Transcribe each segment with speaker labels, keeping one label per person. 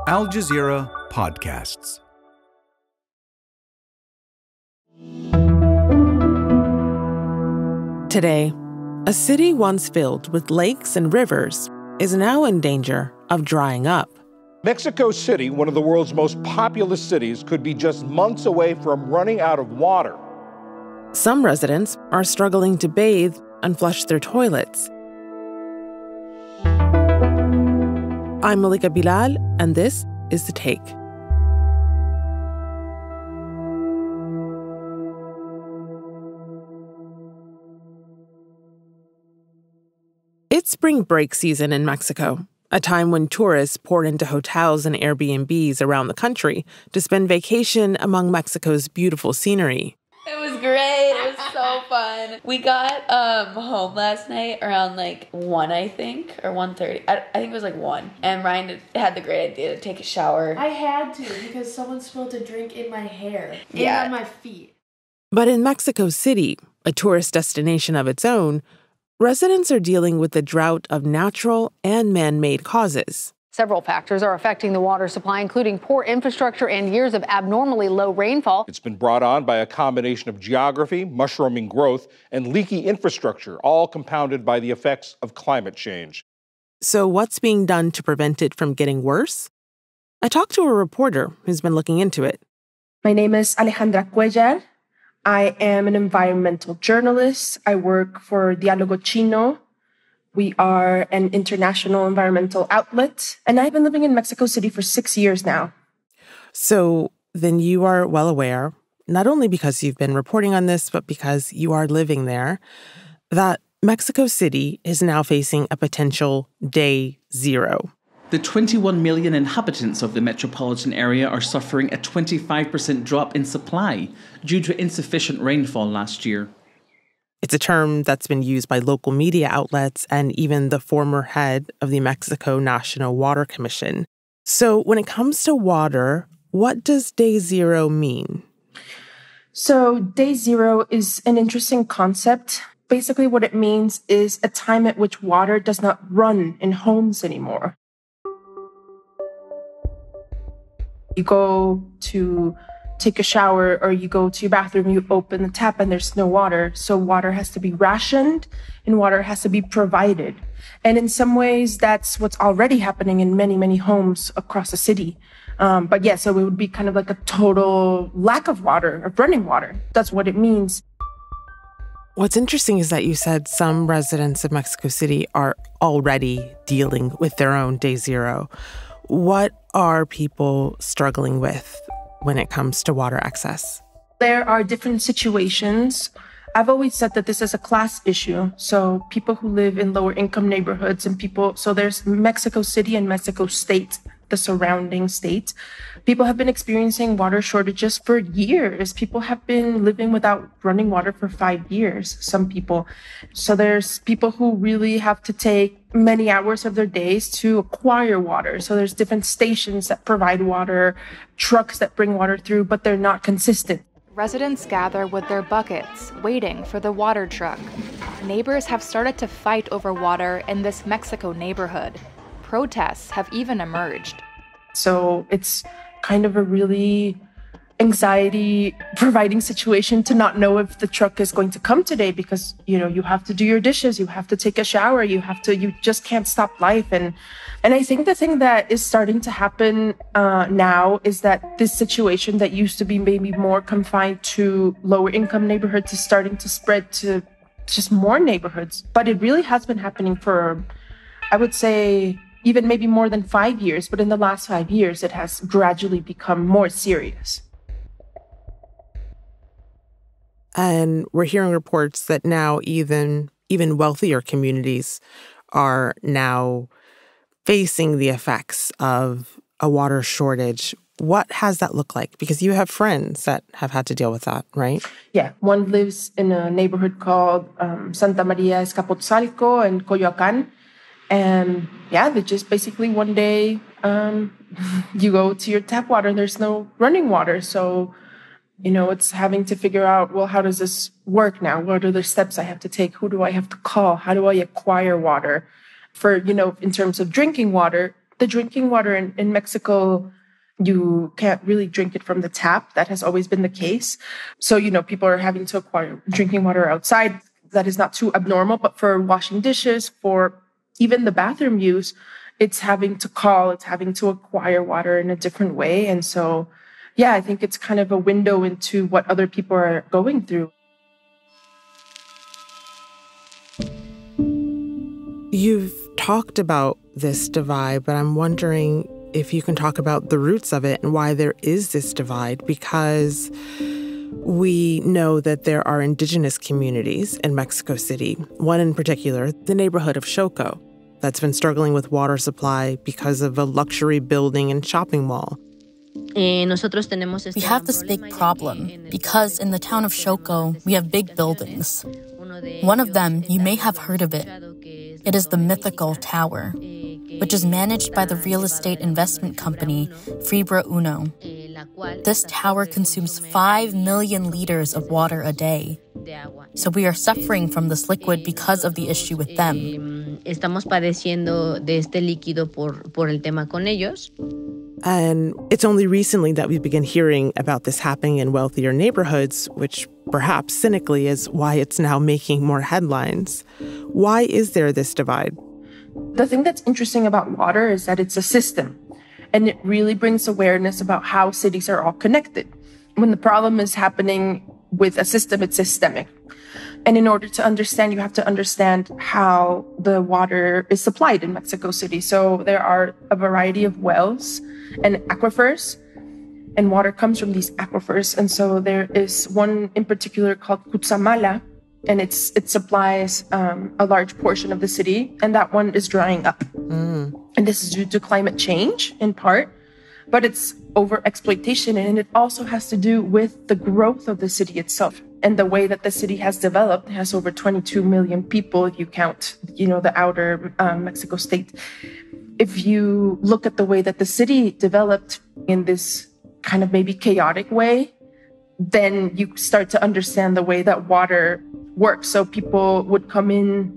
Speaker 1: Al Jazeera Podcasts.
Speaker 2: Today, a city once filled with lakes and rivers is now in danger of drying up.
Speaker 3: Mexico City, one of the world's most populous cities, could be just months away from running out of water.
Speaker 2: Some residents are struggling to bathe and flush their toilets. I'm Malika Bilal, and this is The Take. It's spring break season in Mexico, a time when tourists pour into hotels and Airbnbs around the country to spend vacation among Mexico's beautiful scenery.
Speaker 4: It was great. It was so fun. We got home last night around 1, I think, or 1:30. I think it was 1. And Ryan had the great idea to take a shower.
Speaker 5: I had to because someone spilled a drink in my hair and on my feet.
Speaker 2: But in Mexico City, a tourist destination of its own, residents are dealing with the drought of natural and man-made causes.
Speaker 6: Several factors are affecting the water supply, including poor infrastructure and years of abnormally low rainfall.
Speaker 3: It's been brought on by a combination of geography, mushrooming growth, and leaky infrastructure, all compounded by the effects of climate change.
Speaker 2: So what's being done to prevent it from getting worse? I talked to a reporter who's been looking into it.
Speaker 7: My name is Alejandra Cuellar. I am an environmental journalist. I work for Dialogo Chino. We are an international environmental outlet, and I've been living in Mexico City for 6 years now.
Speaker 2: So then you are well aware, not only because you've been reporting on this, but because you are living there, that Mexico City is now facing a potential day zero.
Speaker 8: The 21 million inhabitants of the metropolitan area are suffering a 25% drop in supply due to insufficient rainfall last year.
Speaker 2: It's a term that's been used by local media outlets and even the former head of the Mexico National Water Commission. So when it comes to water, what does day zero mean?
Speaker 7: So day zero is an interesting concept. Basically what it means is a time at which water does not run in homes anymore. You go to take a shower or you go to your bathroom, you open the tap and there's no water. So water has to be rationed and water has to be provided. And in some ways, that's what's already happening in many, many homes across the city. So it would be kind of like a total lack of water, of running water. That's what it means.
Speaker 2: What's interesting is that you said some residents of Mexico City are already dealing with their own day zero. What are people struggling with when it comes to water access?
Speaker 7: There are different situations. I've always said that this is a class issue. So people who live in lower income neighborhoods so there's Mexico City and Mexico State, the surrounding states. People have been experiencing water shortages for years. People have been living without running water for 5 years, some people. So there's people who really have to take many hours of their days to acquire water. So there's different stations that provide water, trucks that bring water through, but they're not consistent.
Speaker 9: Residents gather with their buckets, waiting for the water truck. Neighbors have started to fight over water in this Mexico neighborhood. Protests have even emerged.
Speaker 7: So it's kind of a really anxiety-providing situation to not know if the truck is going to come today because, you have to do your dishes, you have to take a shower, you just can't stop life. And I think the thing that is starting to happen now is that this situation that used to be maybe more confined to lower income neighborhoods is starting to spread to just more neighborhoods. But it really has been happening for, I would say, even maybe more than 5 years. But in the last 5 years, it has gradually become more serious.
Speaker 2: And we're hearing reports that now even wealthier communities are now facing the effects of a water shortage. What has that looked like? Because you have friends that have had to deal with that, right?
Speaker 7: Yeah, one lives in a neighborhood called Santa Maria Escapotzalco and Coyoacán. And they just basically one day you go to your tap water and there's no running water. So, it's having to figure out, well, how does this work now? What are the steps I have to take? Who do I have to call? How do I acquire water? For, in terms of drinking water, The drinking water in Mexico, you can't really drink it from the tap. That has always been the case. So, people are having to acquire drinking water outside. That is not too abnormal. But for washing dishes, for even the bathroom use, it's having to acquire water in a different way. And so, I think it's kind of a window into what other people are going through.
Speaker 2: You've talked about this divide, but I'm wondering if you can talk about the roots of it and why there is this divide, because we know that there are indigenous communities in Mexico City, one in particular, the neighborhood of Xoco, that's been struggling with water supply because of a luxury building and shopping mall.
Speaker 10: We have this big problem because in the town of Xoco, we have big buildings. One of them, you may have heard of it. It is the mythical tower, which is managed by the real estate investment company Fibra Uno. This tower consumes 5 million liters of water a day. So we are suffering from this liquid because of the issue with them.
Speaker 2: And it's only recently that we begin hearing about this happening in wealthier neighborhoods, which perhaps cynically is why it's now making more headlines. Why is there this divide?
Speaker 7: The thing that's interesting about water is that it's a system, and it really brings awareness about how cities are all connected. When the problem is happening with a system, it's systemic. And in order to understand, you have to understand how the water is supplied in Mexico City. So there are a variety of wells and aquifers, and water comes from these aquifers. And so there is one in particular called Cutzamala, and it supplies a large portion of the city, and that one is drying up. And this is due to climate change in part, but it's over-exploitation, and it also has to do with the growth of the city itself and the way that the city has developed. It has over 22 million people if you count, the outer Mexico state. If you look at the way that the city developed in this kind of maybe chaotic way, then you start to understand the way that water works. So people would come in,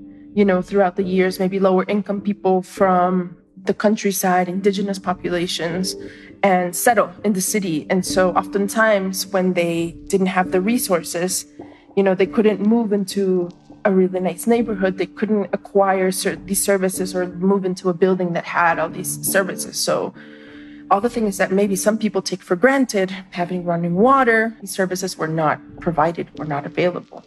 Speaker 7: throughout the years, maybe lower income people from the countryside, indigenous populations, and settle in the city. And so oftentimes when they didn't have the resources, they couldn't move into a really nice neighborhood. They couldn't acquire these services or move into a building that had all these services. So all the things that maybe some people take for granted, having running water, these services were not provided, were not available.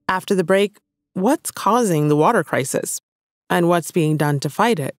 Speaker 2: After the break, what's causing the water crisis? And what's being done to fight it?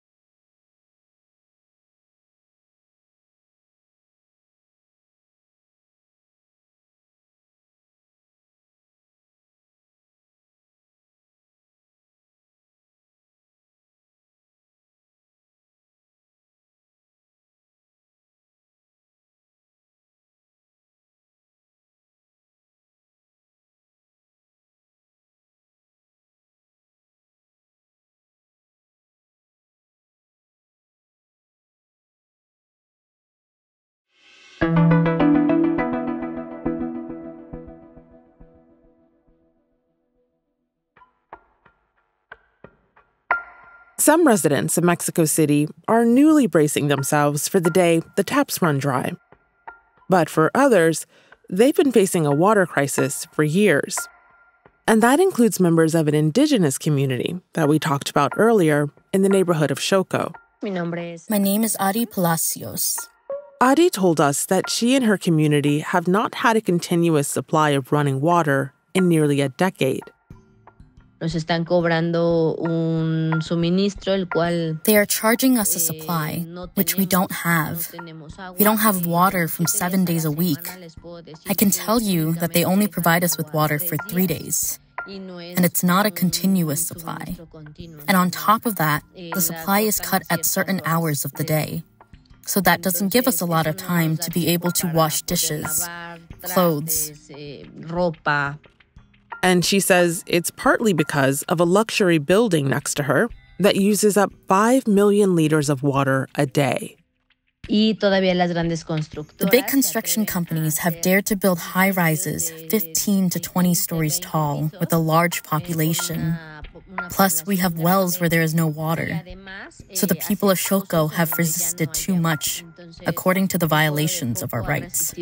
Speaker 2: Some residents of Mexico City are newly bracing themselves for the day the taps run dry. But for others, they've been facing a water crisis for years. And that includes members of an indigenous community that we talked about earlier in the neighborhood of Xoco.
Speaker 10: My name is Addi Palacios.
Speaker 2: Addi told us that she and her community have not had a continuous supply of running water in nearly a decade.
Speaker 10: They are charging us a supply, which we don't have. We don't have water from 7 days a week. I can tell you that they only provide us with water for 3 days. And it's not a continuous supply. And on top of that, the supply is cut at certain hours of the day. So that doesn't give us a lot of time to be able to wash dishes, clothes.
Speaker 2: And she says it's partly because of a luxury building next to her that uses up 5 million liters of water a day.
Speaker 10: The big construction companies have dared to build high-rises 15 to 20 stories tall with a large population. Plus, we have wells where there is no water. So the people of Shoko have resisted too much, according to the violations of our rights.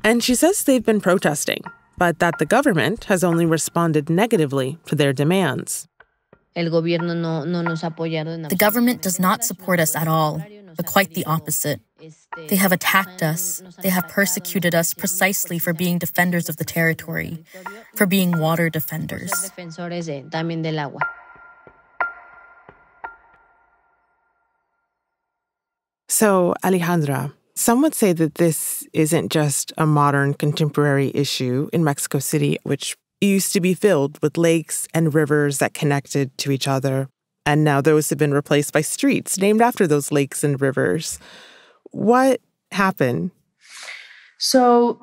Speaker 2: And she says they've been protesting, but that the government has only responded negatively to their demands.
Speaker 10: The government does not support us at all, but quite the opposite. They have attacked us. They have persecuted us precisely for being defenders of the territory, for being water defenders.
Speaker 2: So, Alejandra, some would say that this isn't just a modern contemporary issue in Mexico City, which used to be filled with lakes and rivers that connected to each other. And now those have been replaced by streets named after those lakes and rivers. What happened?
Speaker 7: So,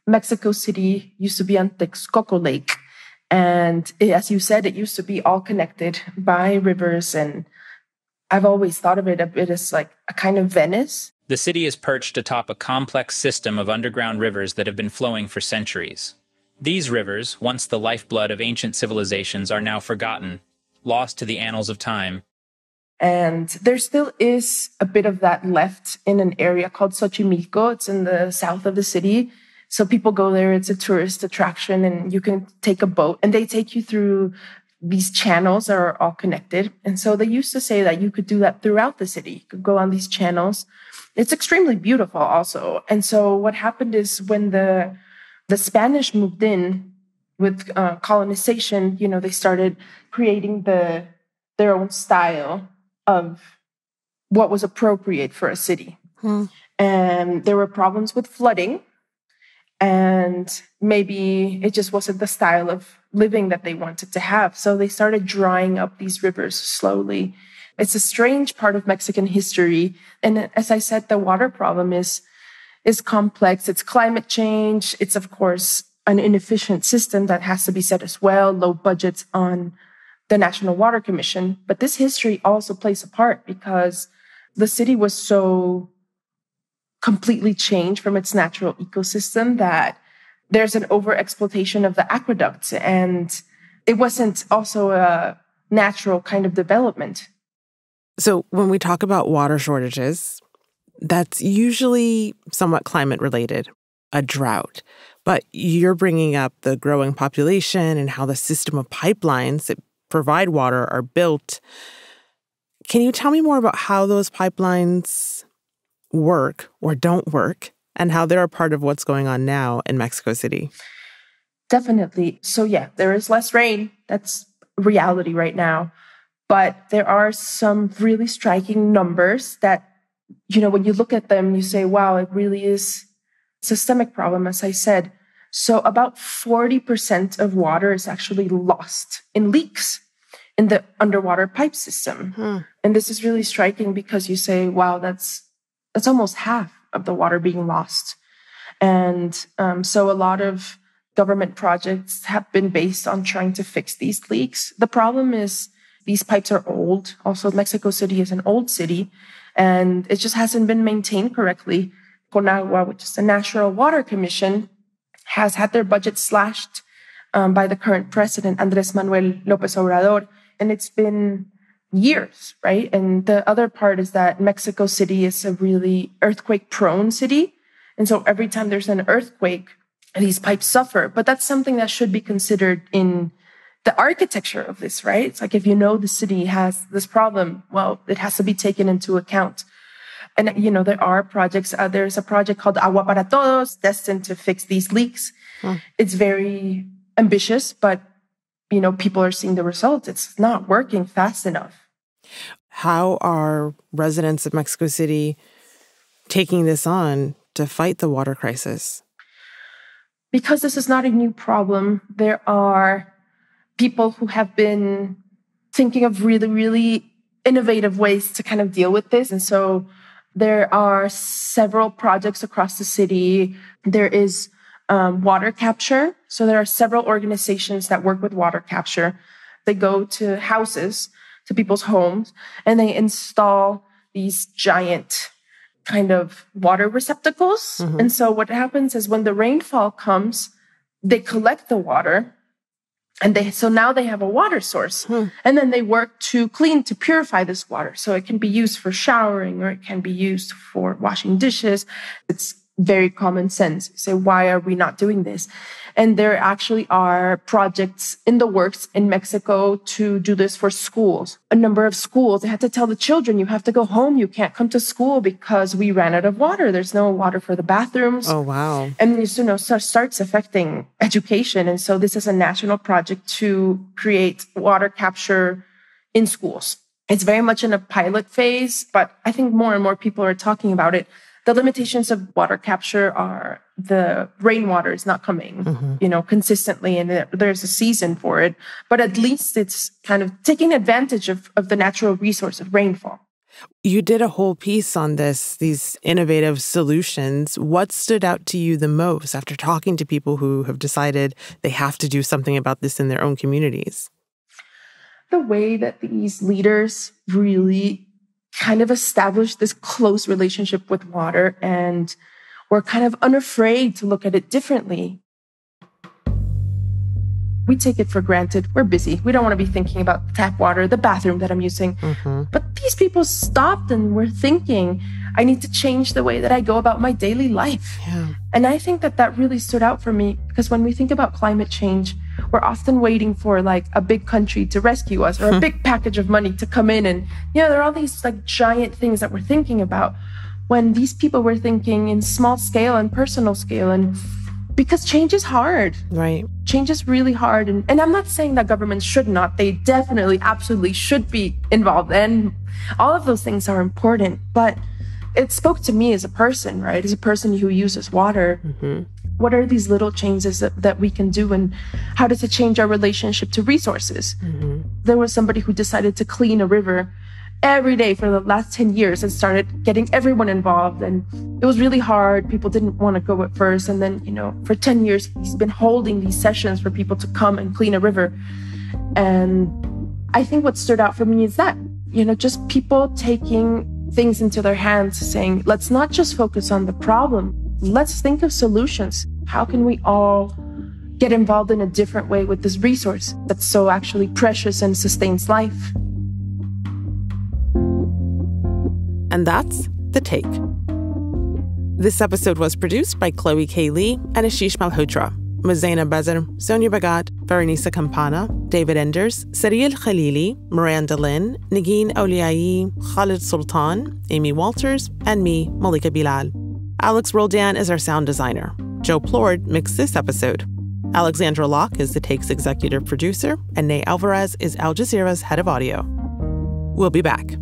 Speaker 7: Mexico City used to be on Texcoco Lake. And as you said, it used to be all connected by rivers. And I've always thought of it a bit as like a kind of Venice.
Speaker 11: The city is perched atop a complex system of underground rivers that have been flowing for centuries. These rivers, once the lifeblood of ancient civilizations, are now forgotten, lost to the annals of time.
Speaker 7: And there still is a bit of that left in an area called Xochimilco. It's in the south of the city. So people go there. It's a tourist attraction, and you can take a boat, and they take you through these channels that are all connected. And so they used to say that you could do that throughout the city. You could go on these channels. It's extremely beautiful also. And so what happened is when the Spanish moved in with colonization, they started creating their own style of what was appropriate for a city. And there were problems with flooding, and maybe it just wasn't the style of living that they wanted to have. So they started drying up these rivers slowly. It's a strange part of Mexican history. And as I said, the water problem is complex. It's climate change. It's, of course, an inefficient system that has to be said as well, low budgets on the National Water Commission. But this history also plays a part because the city was so completely changed from its natural ecosystem that there's an overexploitation of the aqueducts, and it wasn't also a natural kind of development.
Speaker 2: So when we talk about water shortages, that's usually somewhat climate related, a drought. But you're bringing up the growing population and how the system of pipelines that provide water are built. Can you tell me more about how those pipelines work or don't work, and how they're a part of what's going on now in Mexico City?
Speaker 7: Definitely. So yeah, there is less rain. That's reality right now. But there are some really striking numbers that, when you look at them, you say, wow, it really is a systemic problem, as I said. So about 40% of water is actually lost in leaks in the underwater pipe system. And this is really striking because you say, wow, that's almost half of the water being lost. And so a lot of government projects have been based on trying to fix these leaks. The problem is these pipes are old. Also, Mexico City is an old city, and it just hasn't been maintained correctly. CONAGUA, which is the National Water Commission, has had their budget slashed by the current president, Andrés Manuel López Obrador, and it's been years, right? And the other part is that Mexico City is a really earthquake-prone city, and so every time there's an earthquake, these pipes suffer. But that's something that should be considered in the architecture of this, right? It's like if the city has this problem, well, it has to be taken into account. And, there are projects. There's a project called Agua para Todos, destined to fix these leaks. It's very ambitious, but, people are seeing the results. It's not working fast enough.
Speaker 2: How are residents of Mexico City taking this on to fight the water crisis?
Speaker 7: Because this is not a new problem, there are people who have been thinking of really, really innovative ways to kind of deal with this. And so there are several projects across the city. There is water capture. So there are several organizations that work with water capture. They go to houses, to people's homes, and they install these giant kind of water receptacles. And so what happens is when the rainfall comes, they collect the water, and so now they have a water source. And then they work to purify this water. So it can be used for showering, or it can be used for washing dishes. It's very common sense. You say, why are we not doing this? And there actually are projects in the works in Mexico to do this for schools. A number of schools, they had to tell the children, you have to go home. You can't come to school because we ran out of water. There's no water for the bathrooms.
Speaker 2: Oh, wow.
Speaker 7: And this, starts affecting education. And so this is a national project to create water capture in schools. It's very much in a pilot phase, but I think more and more people are talking about it. The limitations of water capture are the rainwater is not coming, consistently, and there's a season for it. But at least it's kind of taking advantage of the natural resource of rainfall.
Speaker 2: You did a whole piece on these innovative solutions. What stood out to you the most after talking to people who have decided they have to do something about this in their own communities?
Speaker 7: The way that these leaders really kind of established this close relationship with water and were kind of unafraid to look at it differently. We take it for granted. We're busy. We don't want to be thinking about tap water, the bathroom that I'm using. But these people stopped and were thinking, I need to change the way that I go about my daily life.
Speaker 2: Yeah.
Speaker 7: And I think that really stood out for me, because when we think about climate change, we're often waiting for like a big country to rescue us or a big package of money to come in. And, there are all these like giant things that we're thinking about, when these people were thinking in small scale and personal scale. And because change is hard.
Speaker 2: Right.
Speaker 7: Change is really hard. And I'm not saying that governments should not. They definitely, absolutely should be involved. And all of those things are important. But it spoke to me as a person, right? As a person who uses water. What are these little changes that we can do, and how does it change our relationship to resources? There was somebody who decided to clean a river every day for the last 10 years and started getting everyone involved. And it was really hard. People didn't want to go at first. And then, for 10 years, he's been holding these sessions for people to come and clean a river. And I think what stood out for me is that, just people taking things into their hands, saying, let's not just focus on the problem. Let's think of solutions. How can we all get involved in a different way with this resource that's so actually precious and sustains life?
Speaker 2: And that's The Take. This episode was produced by Chloe K. Lee and Ashish Malhotra, with Zainab Bezer, Sonia Bagat, Veronica Campana, David Enders, Sariel Khalili, Miranda Lynn, Negin Owliaei, Khalid Sultan, Amy Walters, and me, Malika Bilal. Alex Roldan is our sound designer. Joe Plord mixed this episode. Alexandra Locke is The Take's executive producer, and Ney Alvarez is Al Jazeera's head of audio. We'll be back.